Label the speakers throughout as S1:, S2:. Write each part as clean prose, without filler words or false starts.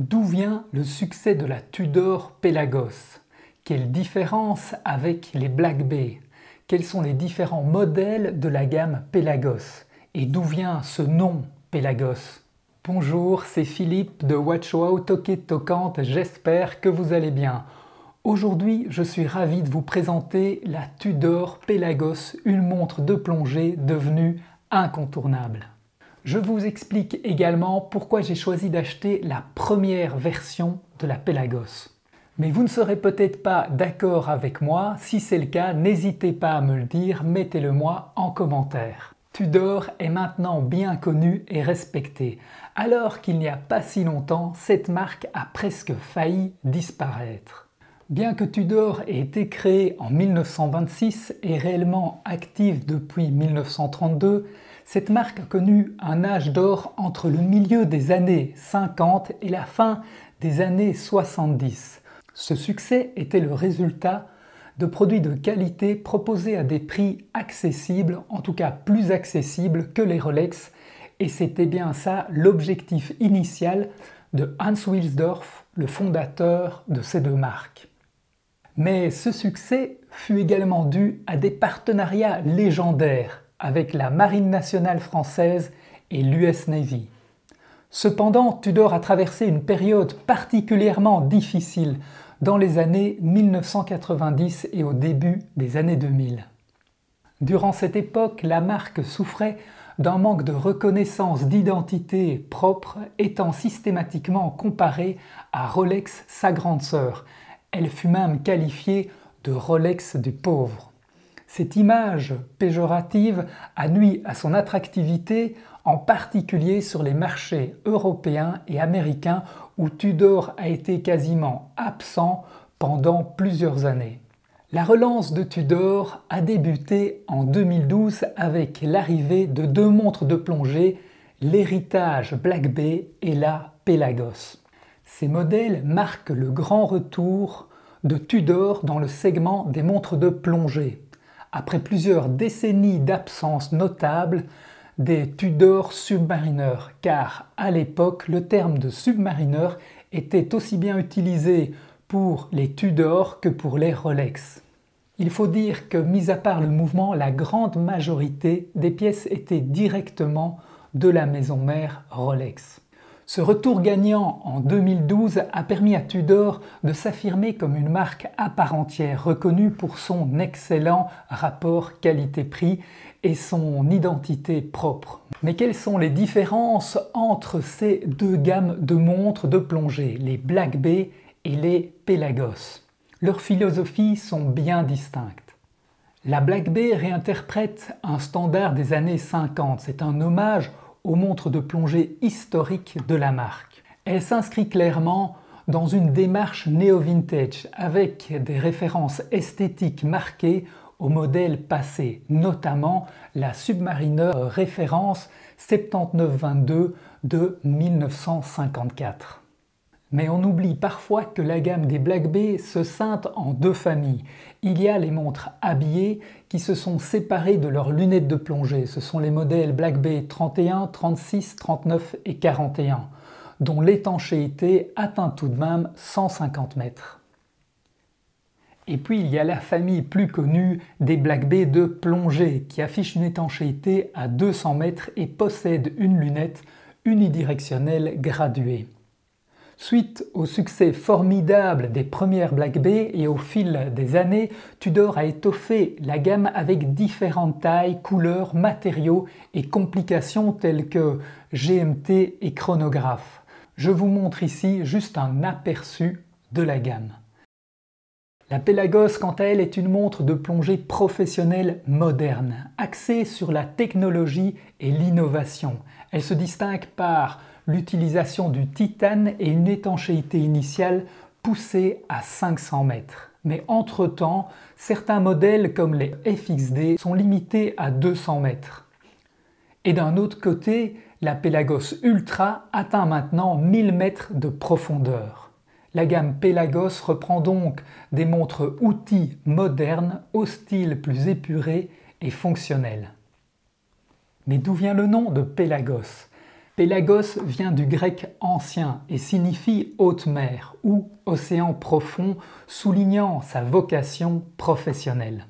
S1: D'où vient le succès de la Tudor Pelagos? Quelle différence avec les Black Bay? Quels sont les différents modèles de la gamme Pelagos? Et d'où vient ce nom Pelagos? Bonjour, c'est Philippe de Watchwow Toquet Toquante, j'espère que vous allez bien. Aujourd'hui, je suis ravi de vous présenter la Tudor Pelagos, une montre de plongée devenue incontournable. Je vous explique également pourquoi j'ai choisi d'acheter la première version de la Pelagos. Mais vous ne serez peut-être pas d'accord avec moi, si c'est le cas, n'hésitez pas à me le dire, mettez-le moi en commentaire. Tudor est maintenant bien connue et respectée, alors qu'il n'y a pas si longtemps, cette marque a presque failli disparaître. Bien que Tudor ait été créée en 1926 et réellement active depuis 1932, cette marque a connu un âge d'or entre le milieu des années 50 et la fin des années 70. Ce succès était le résultat de produits de qualité proposés à des prix accessibles, en tout cas plus accessibles que les Rolex, et c'était bien ça l'objectif initial de Hans Wilsdorf, le fondateur de ces deux marques. Mais ce succès fut également dû à des partenariats légendaires avec la Marine nationale française et l'US Navy. Cependant, Tudor a traversé une période particulièrement difficile dans les années 1990 et au début des années 2000. Durant cette époque, la marque souffrait d'un manque de reconnaissance d'identité propre, étant systématiquement comparée à Rolex, sa grande sœur. Elle fut même qualifiée de Rolex des pauvres. Cette image péjorative a nui à son attractivité, en particulier sur les marchés européens et américains où Tudor a été quasiment absent pendant plusieurs années. La relance de Tudor a débuté en 2012 avec l'arrivée de deux montres de plongée, l'héritage Black Bay et la Pelagos. Ces modèles marquent le grand retour de Tudor dans le segment des montres de plongée. Après plusieurs décennies d'absence notable des Tudor Submariner, car à l'époque le terme de Submariner était aussi bien utilisé pour les Tudor que pour les Rolex. Il faut dire que, mis à part le mouvement, la grande majorité des pièces étaient directement de la maison mère Rolex. Ce retour gagnant en 2012 a permis à Tudor de s'affirmer comme une marque à part entière, reconnue pour son excellent rapport qualité-prix et son identité propre. Mais quelles sont les différences entre ces deux gammes de montres de plongée, les Black Bay et les Pelagos? Leurs philosophies sont bien distinctes. La Black Bay réinterprète un standard des années 50, c'est un hommage aux montres de plongée historiques de la marque. Elle s'inscrit clairement dans une démarche néo-vintage avec des références esthétiques marquées aux modèles passés, notamment la Submariner référence 7922 de 1954. Mais on oublie parfois que la gamme des Black Bay se scinde en deux familles. Il y a les montres habillées qui se sont séparées de leurs lunettes de plongée. Ce sont les modèles Black Bay 31, 36, 39 et 41, dont l'étanchéité atteint tout de même 150 mètres. Et puis il y a la famille plus connue des Black Bay de plongée qui affiche une étanchéité à 200 mètres et possède une lunette unidirectionnelle graduée. Suite au succès formidable des premières Black Bay et au fil des années, Tudor a étoffé la gamme avec différentes tailles, couleurs, matériaux et complications telles que GMT et chronographe. Je vous montre ici juste un aperçu de la gamme. La Pelagos, quant à elle, est une montre de plongée professionnelle moderne, axée sur la technologie et l'innovation. Elle se distingue par l'utilisation du titane et une étanchéité initiale poussée à 500 mètres. Mais entre-temps, certains modèles comme les FXD sont limités à 200 mètres. Et d'un autre côté, la Pelagos Ultra atteint maintenant 1000 mètres de profondeur. La gamme Pelagos reprend donc des montres-outils modernes au style plus épuré et fonctionnel. Mais d'où vient le nom de Pelagos? Pélagos vient du grec ancien et signifie haute mer ou océan profond, soulignant sa vocation professionnelle.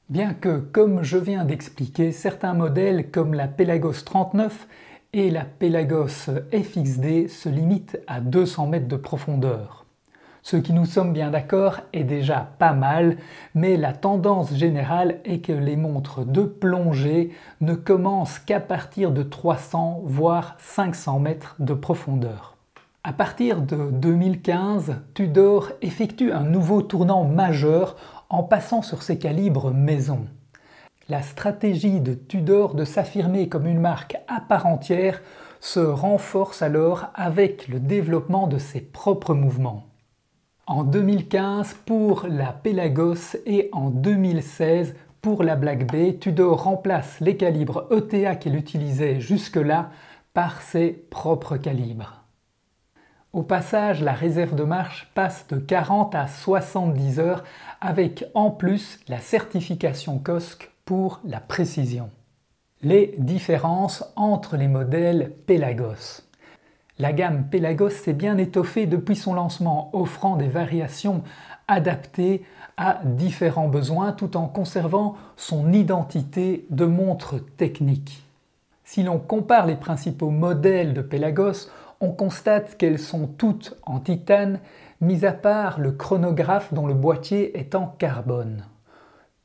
S1: Bien que, comme je viens d'expliquer, certains modèles comme la Pélagos 39 et la Pélagos FXD se limitent à 200 mètres de profondeur. Ce qui, nous sommes bien d'accord, est déjà pas mal, mais la tendance générale est que les montres de plongée ne commencent qu'à partir de 300 voire 500 mètres de profondeur. À partir de 2015, Tudor effectue un nouveau tournant majeur en passant sur ses calibres maison. La stratégie de Tudor de s'affirmer comme une marque à part entière se renforce alors avec le développement de ses propres mouvements. En 2015 pour la Pélagos et en 2016 pour la Black Bay, Tudor remplace les calibres ETA qu'il utilisait jusque-là par ses propres calibres. Au passage, la réserve de marche passe de 40 à 70 heures avec en plus la certification COSC pour la précision. Les différences entre les modèles Pélagos. La gamme Pélagos s'est bien étoffée depuis son lancement, offrant des variations adaptées à différents besoins tout en conservant son identité de montre technique. Si l'on compare les principaux modèles de Pélagos, on constate qu'elles sont toutes en titane, mis à part le chronographe dont le boîtier est en carbone.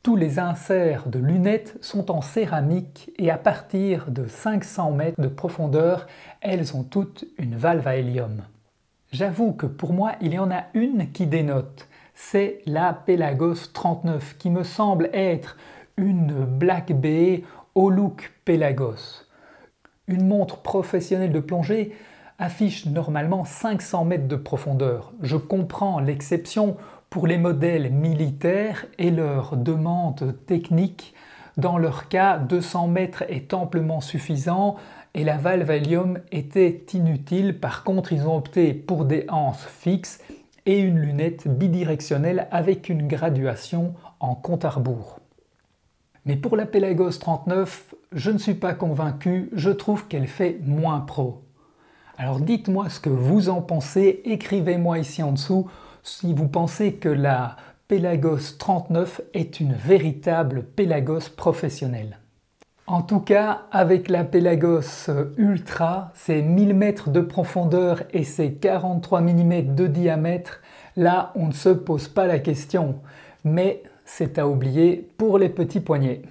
S1: Tous les inserts de lunettes sont en céramique et à partir de 500 mètres de profondeur, elles ont toutes une valve à hélium. J'avoue que pour moi, il y en a une qui dénote. C'est la Pélagos 39 qui me semble être une Black Bay au look Pélagos. Une montre professionnelle de plongée affiche normalement 500 mètres de profondeur. Je comprends l'exception pour les modèles militaires et leurs demandes techniques. Dans leur cas, 200 mètres est amplement suffisant et la valve à hélium était inutile. Par contre, ils ont opté pour des anses fixes et une lunette bidirectionnelle avec une graduation en compte à rebours. Mais pour la Pélagos 39, je ne suis pas convaincu, je trouve qu'elle fait moins pro. Alors dites-moi ce que vous en pensez, écrivez-moi ici en dessous si vous pensez que la Pélagos 39 est une véritable Pélagos professionnelle. En tout cas, avec la Pélagos Ultra, ses 1000 mètres de profondeur et ses 43 mm de diamètre, là on ne se pose pas la question, mais c'est à oublier pour les petits poignets.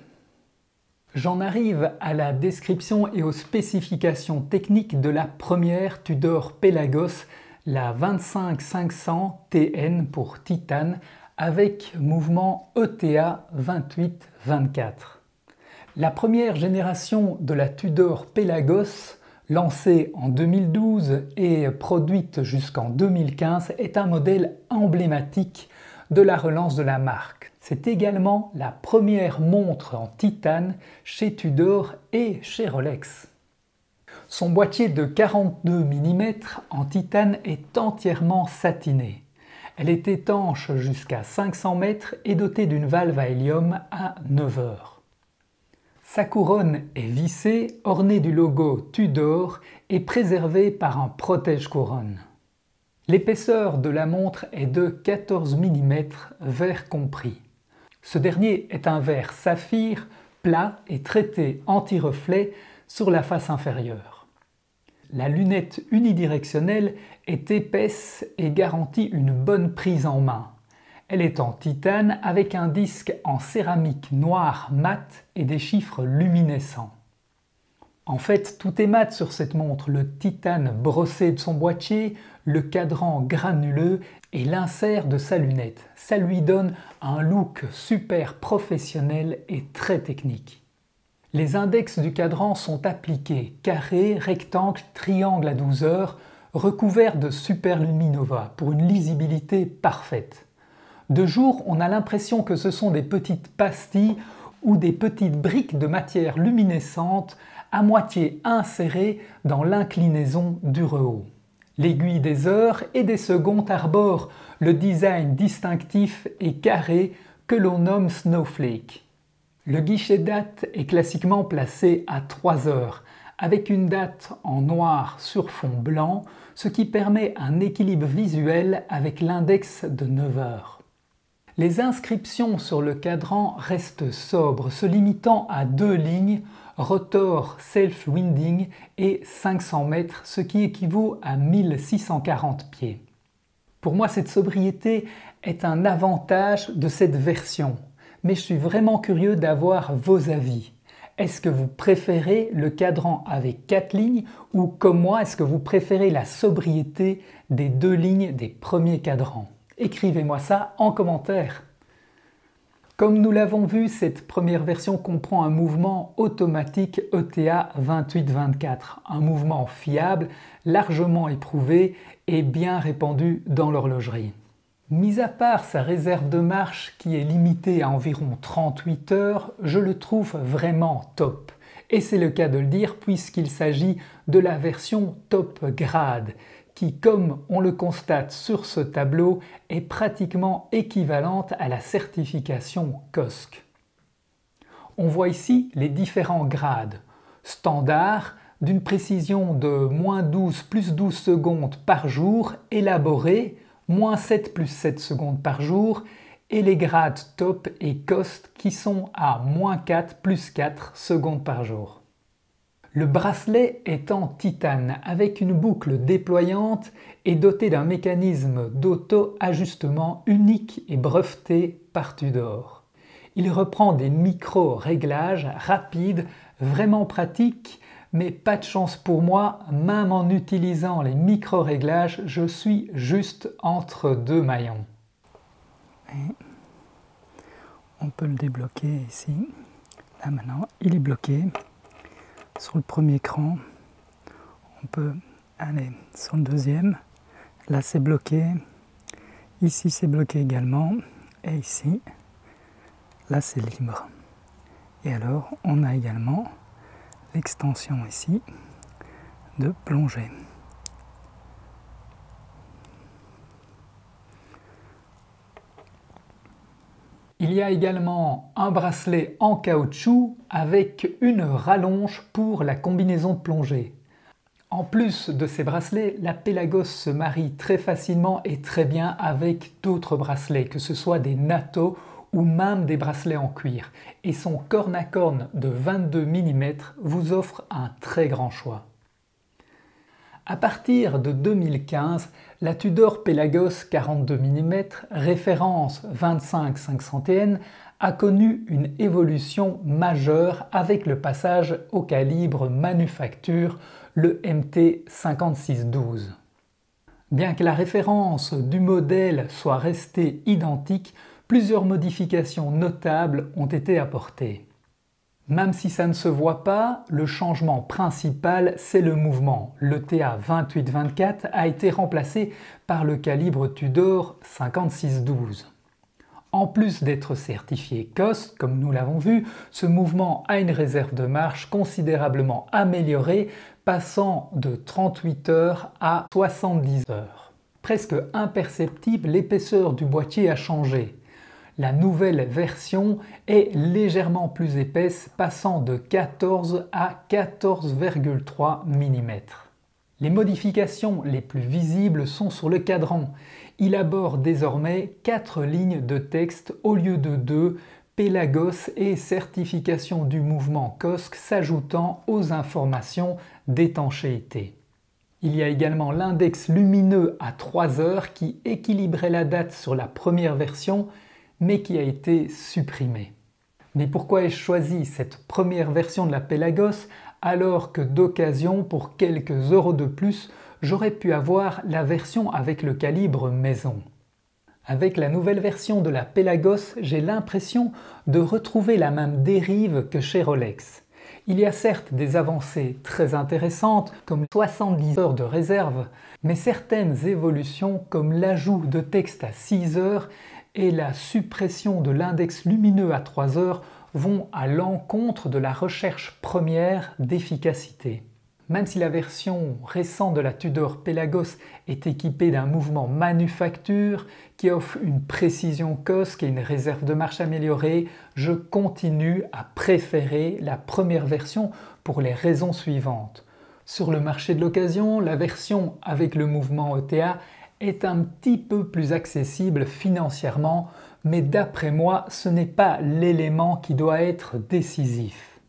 S1: J'en arrive à la description et aux spécifications techniques de la première Tudor Pélagos, la 25500 TN pour titane, avec mouvement ETA 28-24. La première génération de la Tudor Pélagos, lancée en 2012 et produite jusqu'en 2015, est un modèle emblématique de la relance de la marque. C'est également la première montre en titane chez Tudor et chez Rolex. Son boîtier de 42 mm en titane est entièrement satiné. Elle est étanche jusqu'à 500 mètres et dotée d'une valve à hélium à 9 heures. Sa couronne est vissée, ornée du logo Tudor et préservée par un protège-couronne. L'épaisseur de la montre est de 14 mm, verre compris. Ce dernier est un verre saphir plat et traité anti-reflet sur la face inférieure. La lunette unidirectionnelle est épaisse et garantit une bonne prise en main. Elle est en titane avec un disque en céramique noire mat et des chiffres luminescents. En fait, tout est mat sur cette montre, le titane brossé de son boîtier, le cadran granuleux et l'insert de sa lunette. Ça lui donne un look super professionnel et très technique. Les index du cadran sont appliqués carré, rectangle, triangle à 12 heures, recouverts de Superluminova pour une lisibilité parfaite. De jour, on a l'impression que ce sont des petites pastilles ou des petites briques de matière luminescente à moitié insérées dans l'inclinaison du rehauts. L'aiguille des heures et des secondes arbore le design distinctif et carré que l'on nomme Snowflake. Le guichet date est classiquement placé à 3 heures, avec une date en noir sur fond blanc, ce qui permet un équilibre visuel avec l'index de 9 heures. Les inscriptions sur le cadran restent sobres, se limitant à 2 lignes, rotor self-winding et 500 mètres, ce qui équivaut à 1640 pieds. Pour moi, cette sobriété est un avantage de cette version, mais je suis vraiment curieux d'avoir vos avis. Est-ce que vous préférez le cadran avec 4 lignes ou comme moi, est-ce que vous préférez la sobriété des 2 lignes des premiers cadrans? Écrivez-moi ça en commentaire. Comme nous l'avons vu, cette première version comprend un mouvement automatique ETA 28-24, un mouvement fiable, largement éprouvé et bien répandu dans l'horlogerie. Mis à part sa réserve de marche qui est limitée à environ 38 heures, je le trouve vraiment top. Et c'est le cas de le dire puisqu'il s'agit de la version top grade, qui, comme on le constate sur ce tableau, est pratiquement équivalente à la certification COSC. On voit ici les différents grades. Standard, d'une précision de -12 plus 12 secondes par jour, élaboré, -7 plus 7 secondes par jour, et les grades top et cost qui sont à -4 plus 4 secondes par jour. Le bracelet est en titane avec une boucle déployante et doté d'un mécanisme d'auto-ajustement unique et breveté par Tudor. Il reprend des micro-réglages rapides, vraiment pratiques, mais pas de chance pour moi, même en utilisant les micro-réglages, je suis juste entre deux maillons.
S2: Et on peut le débloquer ici. Là maintenant, il est bloqué. Sur le premier écran, on peut aller sur le deuxième. Là c'est bloqué, ici c'est bloqué également, et ici, là c'est libre. Et alors on a également l'extension ici de plongée.
S1: Il y a également un bracelet en caoutchouc avec une rallonge pour la combinaison de plongée. En plus de ces bracelets, la Pelagos se marie très facilement et très bien avec d'autres bracelets, que ce soit des NATO ou même des bracelets en cuir. Et son corne à corne de 22 mm vous offre un très grand choix. À partir de 2015, la Tudor Pelagos 42 mm, référence 25-500N, a connu une évolution majeure avec le passage au calibre manufacture, le MT 5612. Bien que la référence du modèle soit restée identique, plusieurs modifications notables ont été apportées. Même si ça ne se voit pas, le changement principal, c'est le mouvement. Le TA 28-24 a été remplacé par le calibre Tudor 56-12. En plus d'être certifié COSC, comme nous l'avons vu, ce mouvement a une réserve de marche considérablement améliorée, passant de 38 heures à 70 heures. Presque imperceptible, l'épaisseur du boîtier a changé. La nouvelle version est légèrement plus épaisse, passant de 14 à 14,3 mm. Les modifications les plus visibles sont sur le cadran. Il aborde désormais 4 lignes de texte au lieu de 2, Pelagos et certification du mouvement COSC s'ajoutant aux informations d'étanchéité. Il y a également l'index lumineux à 3 heures qui équilibrait la date sur la première version, mais qui a été supprimé. Mais pourquoi ai-je choisi cette première version de la Pelagos alors que d'occasion, pour quelques euros de plus, j'aurais pu avoir la version avec le calibre maison? Avec la nouvelle version de la Pelagos, j'ai l'impression de retrouver la même dérive que chez Rolex. Il y a certes des avancées très intéressantes, comme 70 heures de réserve, mais certaines évolutions comme l'ajout de texte à 6 heures et la suppression de l'index lumineux à 3 heures vont à l'encontre de la recherche première d'efficacité. Même si la version récente de la Tudor Pelagos est équipée d'un mouvement manufacture qui offre une précision COSC et une réserve de marche améliorée, je continue à préférer la première version pour les raisons suivantes. Sur le marché de l'occasion, la version avec le mouvement ETA est un petit peu plus accessible financièrement, mais d'après moi, ce n'est pas l'élément qui doit être décisif.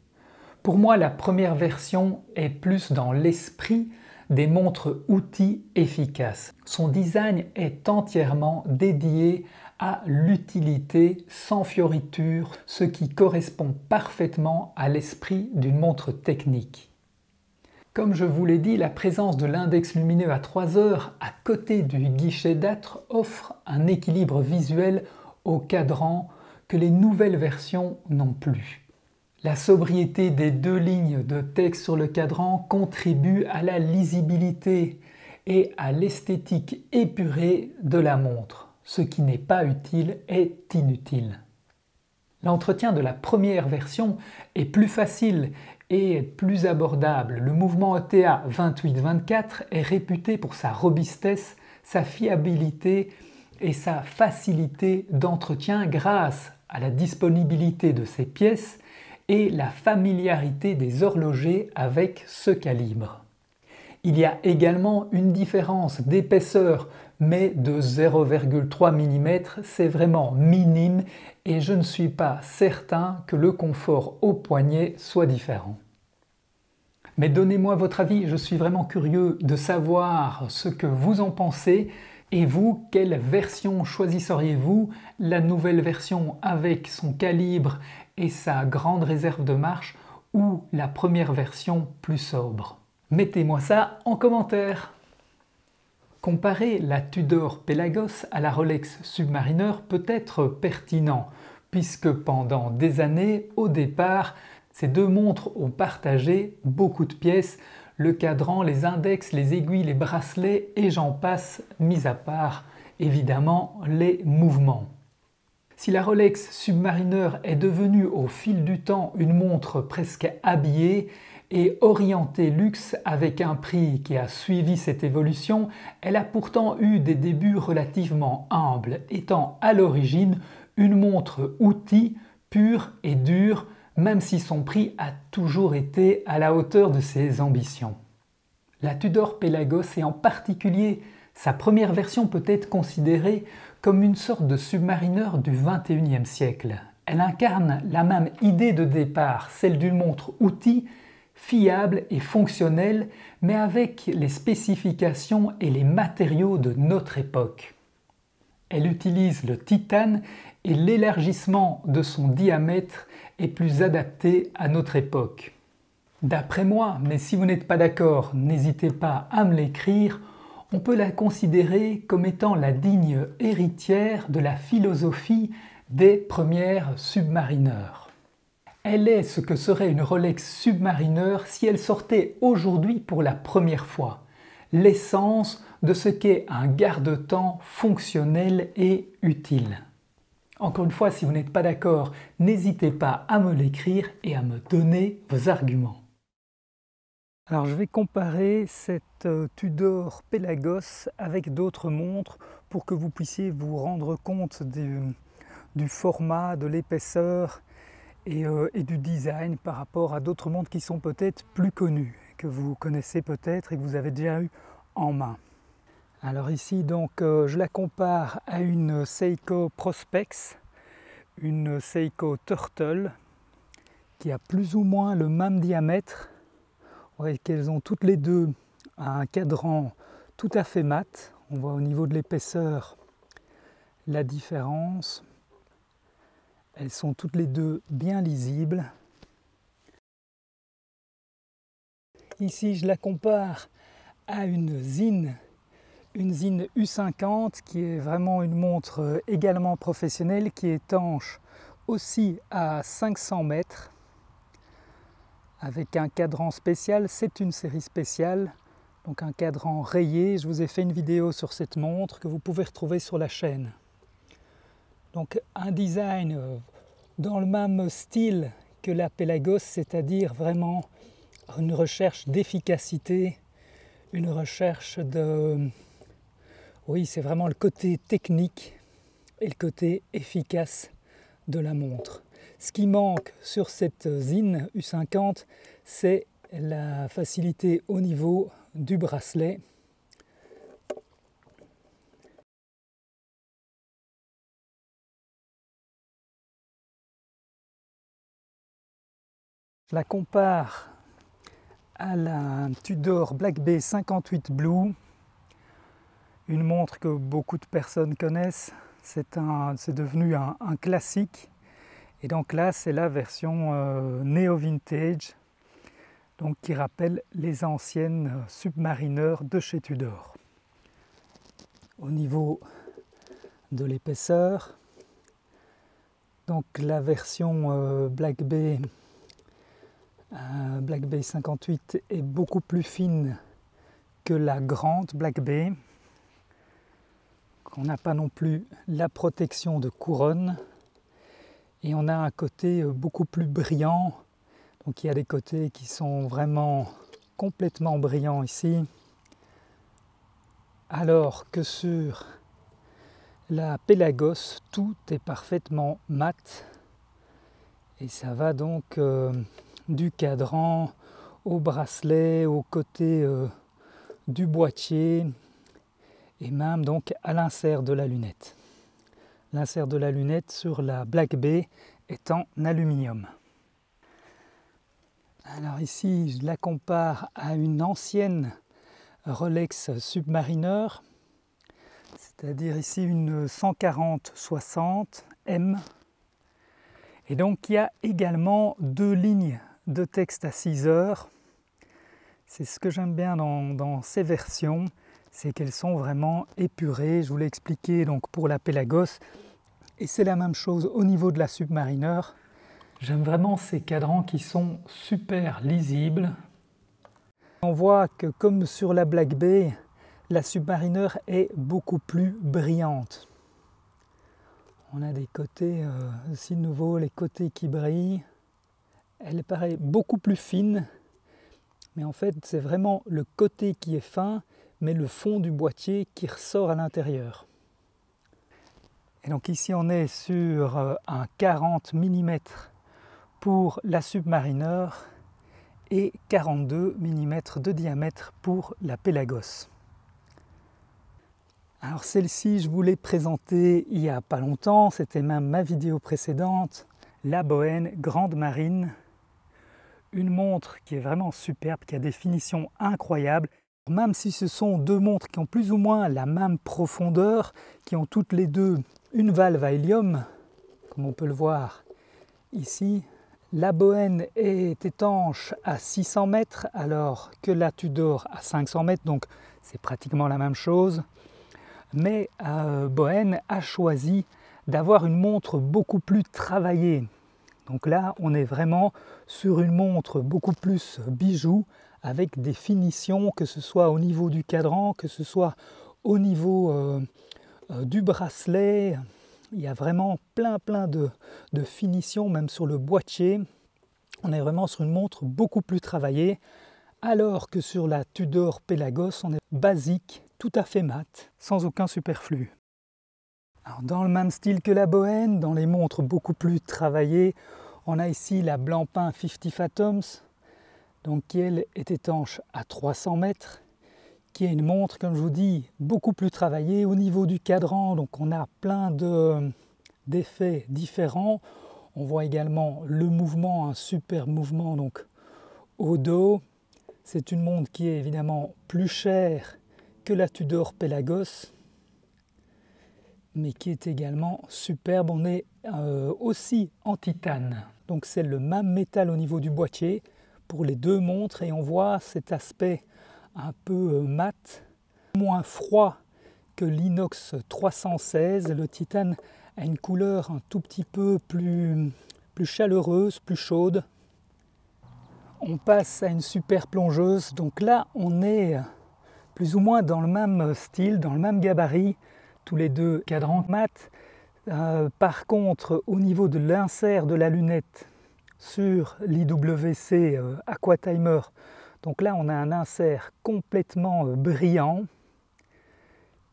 S1: Pour moi, la première version est plus dans l'esprit des montres-outils efficaces. Son design est entièrement dédié à l'utilité sans fioritures, ce qui correspond parfaitement à l'esprit d'une montre technique. Comme je vous l'ai dit, la présence de l'index lumineux à 3 heures à côté du guichet d'âtre offre un équilibre visuel au cadran que les nouvelles versions n'ont plus. La sobriété des 2 lignes de texte sur le cadran contribue à la lisibilité et à l'esthétique épurée de la montre. Ce qui n'est pas utile est inutile. L'entretien de la première version est plus facile et plus abordable. Le mouvement ETA 28-24 est réputé pour sa robustesse, sa fiabilité et sa facilité d'entretien grâce à la disponibilité de ses pièces et la familiarité des horlogers avec ce calibre. Il y a également une différence d'épaisseur, mais de 0,3 mm, c'est vraiment minime et je ne suis pas certain que le confort au poignet soit différent. Mais donnez-moi votre avis, je suis vraiment curieux de savoir ce que vous en pensez. Et vous, quelle version choisisseriez-vous? La nouvelle version avec son calibre et sa grande réserve de marche ou la première version plus sobre? Mettez-moi ça en commentaire. Comparer la Tudor Pelagos à la Rolex Submariner peut être pertinent puisque pendant des années, au départ, ces deux montres ont partagé beaucoup de pièces, le cadran, les index, les aiguilles, les bracelets et j'en passe, mis à part évidemment les mouvements. Si la Rolex Submariner est devenue au fil du temps une montre presque habillée et orientée luxe avec un prix qui a suivi cette évolution, elle a pourtant eu des débuts relativement humbles, étant à l'origine une montre outil pure et dure, même si son prix a toujours été à la hauteur de ses ambitions. La Tudor Pelagos et en particulier sa première version peut être considérée comme une sorte de Submariner du XXIe siècle. Elle incarne la même idée de départ, celle d'une montre outil fiable et fonctionnelle, mais avec les spécifications et les matériaux de notre époque. Elle utilise le titane et l'élargissement de son diamètre est plus adapté à notre époque. D'après moi, mais si vous n'êtes pas d'accord, n'hésitez pas à me l'écrire, on peut la considérer comme étant la digne héritière de la philosophie des premières Submariners. Elle est ce que serait une Rolex Submariner si elle sortait aujourd'hui pour la première fois, l'essence de ce qu'est un garde-temps fonctionnel et utile. Encore une fois, si vous n'êtes pas d'accord, n'hésitez pas à me l'écrire et à me donner vos arguments. Alors je vais comparer cette Tudor Pelagos avec d'autres montres pour que vous puissiez vous rendre compte du format, de l'épaisseur et du design par rapport à d'autres montres qui sont peut-être plus connues, que vous connaissez peut-être et que vous avez déjà eu en main. Alors ici donc je la compare à une Seiko Prospex, une Seiko Turtle qui a plus ou moins le même diamètre. Vous voyez qu'elles ont toutes les deux un cadran tout à fait mat. On voit au niveau de l'épaisseur la différence. Elles sont toutes les deux bien lisibles. Ici je la compare à une Sinn U50 qui est vraiment une montre également professionnelle qui est étanche aussi à 500 mètres avec un cadran spécial. C'est une série spéciale, donc un cadran rayé. Je vous ai fait une vidéo sur cette montre que vous pouvez retrouver sur la chaîne. Donc un design dans le même style que la Pelagos, c'est-à-dire vraiment une recherche d'efficacité, une recherche de... Oui, c'est vraiment le côté technique et le côté efficace de la montre. Ce qui manque sur cette Zin U50, c'est la facilité au niveau du bracelet. Je la compare à la Tudor Black Bay 58 Blue, une montre que beaucoup de personnes connaissent. C'est devenu un classique. Et donc là, c'est la version néo-vintage, donc qui rappelle les anciennes Submariner de chez Tudor. Au niveau de l'épaisseur, donc la version Black Bay 58 est beaucoup plus fine que la grande Black Bay. On n'a pas non plus la protection de couronne. Et on a un côté beaucoup plus brillant. Donc il y a des côtés qui sont vraiment complètement brillants ici. Alors que sur la Pelagos, tout est parfaitement mat. Et ça va donc du cadran au bracelet, au côté du boîtier et même donc à l'insert de la lunette. L'insert de la lunette sur la Black Bay est en aluminium. Alors ici, je la compare à une ancienne Rolex Submariner, c'est-à-dire ici une 140-60 M. Et donc il y a également 2 lignes de texte à 6 heures. C'est ce que j'aime bien dans ces versions, c'est qu'elles sont vraiment épurées. Je vous l'ai expliqué donc pour la Pelagos, et c'est la même chose au niveau de la Submariner. J'aime vraiment ces cadrans qui sont super lisibles. On voit que comme sur la Black Bay, la Submariner est beaucoup plus brillante. On a des côtés, aussi de nouveau, les côtés qui brillent. Elle paraît beaucoup plus fine, mais en fait c'est vraiment le côté qui est fin, mais le fond du boîtier qui ressort à l'intérieur. Et donc ici on est sur un 40 mm pour la Submariner et 42 mm de diamètre pour la Pelagos. Alors celle-ci, je vous l'ai présentée il n'y a pas longtemps, c'était même ma vidéo précédente, la Bohen Grande Marine. Une montre qui est vraiment superbe, qui a des finitions incroyables. Même si ce sont 2 montres qui ont plus ou moins la même profondeur, qui ont toutes les deux une valve à hélium, comme on peut le voir ici. La Bohen est étanche à 600 mètres alors que la Tudor à 500 mètres, donc c'est pratiquement la même chose. Mais Bohen a choisi d'avoir une montre beaucoup plus travaillée. Donc là, on est vraiment sur une montre beaucoup plus bijou, avec des finitions, que ce soit au niveau du cadran, que ce soit au niveau du bracelet. Il y a vraiment plein de finitions, même sur le boîtier. On est vraiment sur une montre beaucoup plus travaillée, alors que sur la Tudor Pelagos, on est basique, tout à fait mat, sans aucun superflu. Alors, dans le même style que la Bohen, dans les montres beaucoup plus travaillées, on a ici la Blancpain 50 Fathoms, donc qui elle est étanche à 300 mètres, qui est une montre, comme je vous dis, beaucoup plus travaillée au niveau du cadran. Donc on a plein d'effets différents. On voit également le mouvement, un super mouvement donc au dos. C'est une montre qui est évidemment plus chère que la Tudor Pelagos, mais qui est également superbe. On est aussi en titane, donc c'est le même métal au niveau du boîtier pour les 2 montres, et on voit cet aspect un peu mat, moins froid que l'inox 316. Le titane a une couleur un tout petit peu plus chaleureuse, plus chaude. On passe à une super plongeuse, donc là on est plus ou moins dans le même style, dans le même gabarit, tous les 2 cadrans mat. Par contre, au niveau de l'insert de la lunette,
S2: sur l'IWC Aquatimer. Donc là, on a un insert complètement brillant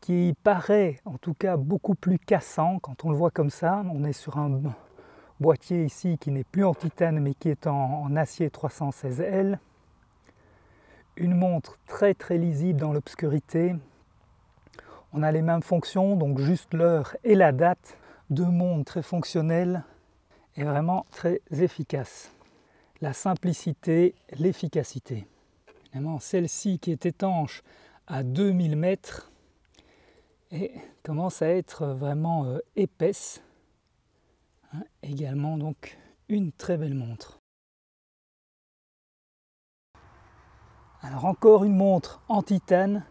S2: qui paraît en tout cas beaucoup plus cassant quand on le voit comme ça. On est sur un boîtier ici qui n'est plus en titane mais qui est en acier 316L. Une montre très très lisible dans l'obscurité. On a les mêmes fonctions, donc juste l'heure et la date. Deux montres très fonctionnelles et vraiment très efficaces. La simplicité, l'efficacité. Évidemment, celle-ci qui est étanche à 2000 mètres et commence à être vraiment épaisse. Également donc une très belle montre. Alors encore une montre en titane,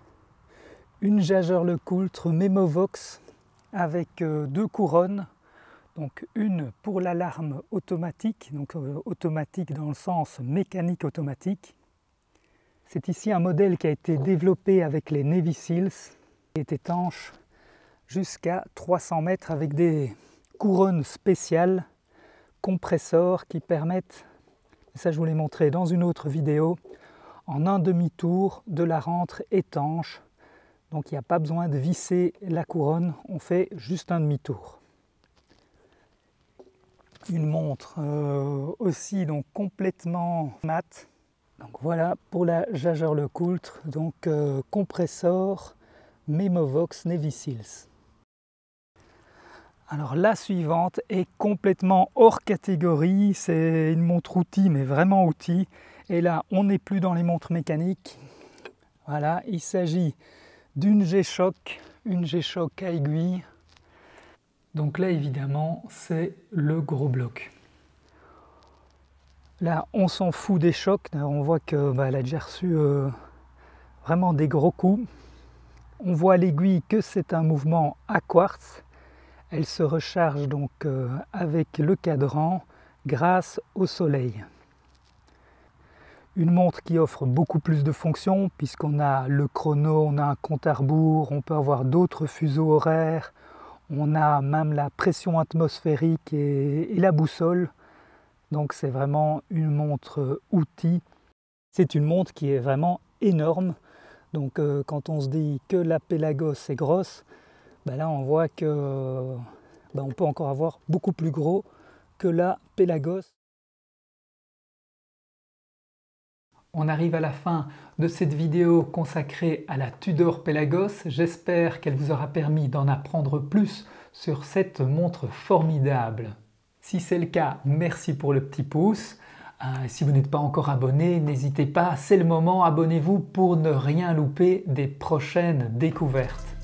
S2: une Jaeger-LeCoultre Memovox avec deux couronnes, donc une pour l'alarme automatique, donc automatique dans le sens mécanique automatique. C'est ici un modèle qui a été développé avec les Navy Seals, qui est étanche jusqu'à 300 mètres avec des couronnes spéciales, compresseurs qui permettent, ça je vous l'ai montré dans une autre vidéo, en un demi-tour de la rentre étanche. Donc il n'y a pas besoin de visser la couronne, on fait juste un demi-tour. Une montre aussi donc complètement mate. Donc voilà pour la Jaeger-LeCoultre, donc compresseur Memovox Navy Seals. Alors la suivante est complètement hors catégorie, c'est une montre outil mais vraiment outil. Et là on n'est plus dans les montres mécaniques. Voilà, il s'agit d'une G-Shock, une G-Shock à aiguille.
S1: Donc là évidemment c'est le gros bloc.
S2: Là on s'en fout des chocs, on voit qu'elle a déjà reçu vraiment des gros coups. On voit à l'aiguille que c'est un mouvement à quartz. Elle se recharge donc avec le cadran grâce au soleil. Une montre qui offre beaucoup plus de fonctions puisqu'on a le chrono, on a un compte à rebours, on peut avoir d'autres fuseaux horaires, on a même la pression atmosphérique et la boussole. Donc c'est vraiment une montre outil. C'est une montre qui est vraiment énorme. Donc quand on se dit que la Pelagos est grosse, là on voit que on peut encore avoir beaucoup plus gros que la Pelagos.
S1: On arrive à la fin de cette vidéo consacrée à la Tudor Pelagos. J'espère qu'elle vous aura permis d'en apprendre plus sur cette montre formidable. Si c'est le cas, merci pour le petit pouce. Si vous n'êtes pas encore abonné, n'hésitez pas, c'est le moment, abonnez-vous pour ne rien louper des prochaines découvertes.